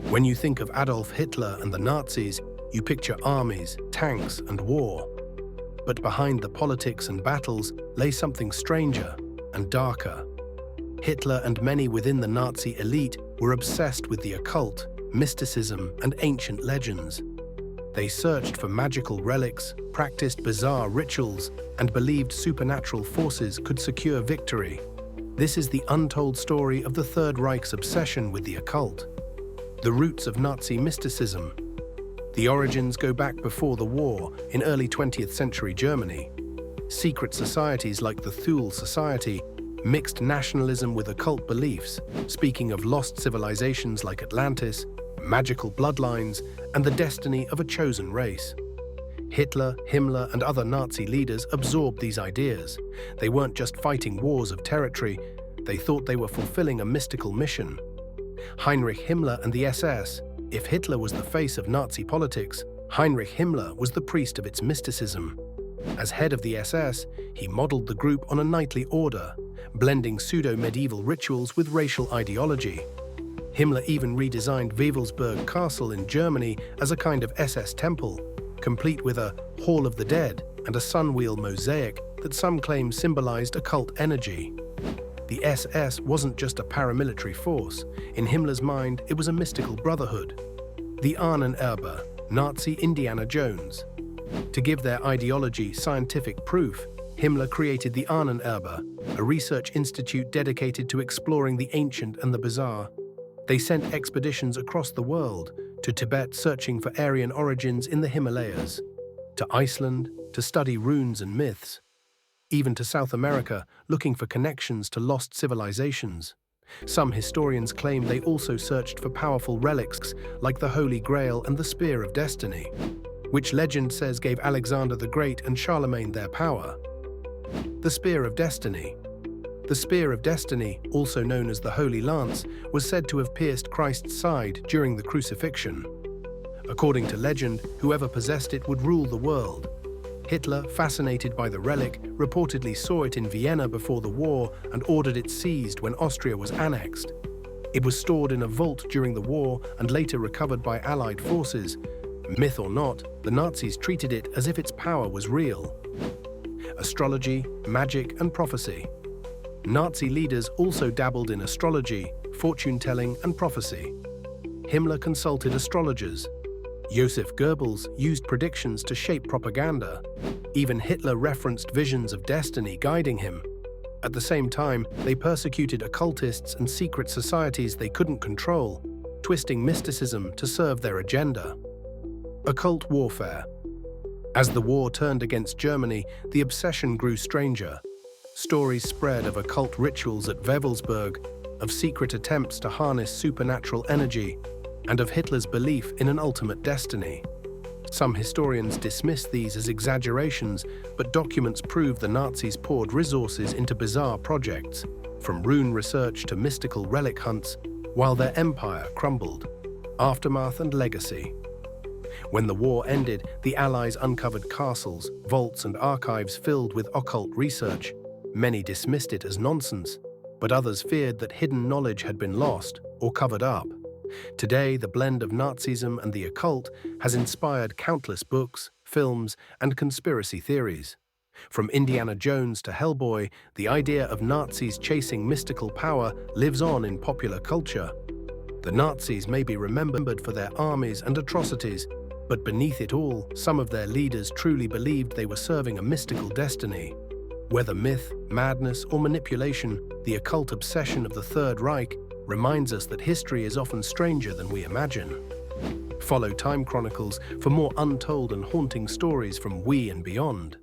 When you think of Adolf Hitler and the Nazis, you picture armies, tanks, and war. But behind the politics and battles lay something stranger and darker. Hitler and many within the Nazi elite were obsessed with the occult, mysticism, and ancient legends. They searched for magical relics, practiced bizarre rituals, and believed supernatural forces could secure victory. This is the untold story of the Third Reich's obsession with the occult. The roots of Nazi mysticism. The origins go back before the war, in early 20th century Germany. Secret societies like the Thule Society mixed nationalism with occult beliefs, speaking of lost civilizations like Atlantis, magical bloodlines, and the destiny of a chosen race. Hitler, Himmler, and other Nazi leaders absorbed these ideas. They weren't just fighting wars of territory, they thought they were fulfilling a mystical mission. Heinrich Himmler and the SS. If Hitler was the face of Nazi politics, Heinrich Himmler was the priest of its mysticism. As head of the SS, he modeled the group on a knightly order, blending pseudo-medieval rituals with racial ideology. Himmler even redesigned Wewelsburg Castle in Germany as a kind of SS temple, complete with a Hall of the Dead and a sunwheel mosaic that some claim symbolized occult energy. The SS wasn't just a paramilitary force. In Himmler's mind, it was a mystical brotherhood. The Ahnenerbe, Nazi Indiana Jones. To give their ideology scientific proof, Himmler created the Ahnenerbe, a research institute dedicated to exploring the ancient and the bizarre. They sent expeditions across the world, to Tibet searching for Aryan origins in the Himalayas, to Iceland to study runes and myths, even to South America looking for connections to lost civilizations. Some historians claim they also searched for powerful relics like the Holy Grail and the Spear of Destiny, which legend says gave Alexander the Great and Charlemagne their power. The Spear of Destiny. The Spear of Destiny, also known as the Holy Lance, was said to have pierced Christ's side during the crucifixion. According to legend, whoever possessed it would rule the world. Hitler, fascinated by the relic, reportedly saw it in Vienna before the war and ordered it seized when Austria was annexed. It was stored in a vault during the war and later recovered by Allied forces. Myth or not, the Nazis treated it as if its power was real. Astrology, magic, and prophecy. Nazi leaders also dabbled in astrology, fortune-telling, and prophecy. Himmler consulted astrologers. Joseph Goebbels used predictions to shape propaganda. Even Hitler referenced visions of destiny guiding him. At the same time, they persecuted occultists and secret societies they couldn't control, twisting mysticism to serve their agenda. Occult warfare. As the war turned against Germany, the obsession grew stranger. Stories spread of occult rituals at Wewelsburg, of secret attempts to harness supernatural energy, and of Hitler's belief in an ultimate destiny. Some historians dismiss these as exaggerations, but documents prove the Nazis poured resources into bizarre projects, from rune research to mystical relic hunts, while their empire crumbled. Aftermath and legacy. When the war ended, the Allies uncovered castles, vaults, and archives filled with occult research. Many dismissed it as nonsense, but others feared that hidden knowledge had been lost or covered up. Today, the blend of Nazism and the occult has inspired countless books, films, and conspiracy theories. From Indiana Jones to Hellboy, the idea of Nazis chasing mystical power lives on in popular culture. The Nazis may be remembered for their armies and atrocities, but beneath it all, some of their leaders truly believed they were serving a mystical destiny. Whether myth, madness, or manipulation, the occult obsession of the Third Reich reminds us that history is often stranger than we imagine. Follow Time Chronicles for more untold and haunting stories from we and beyond.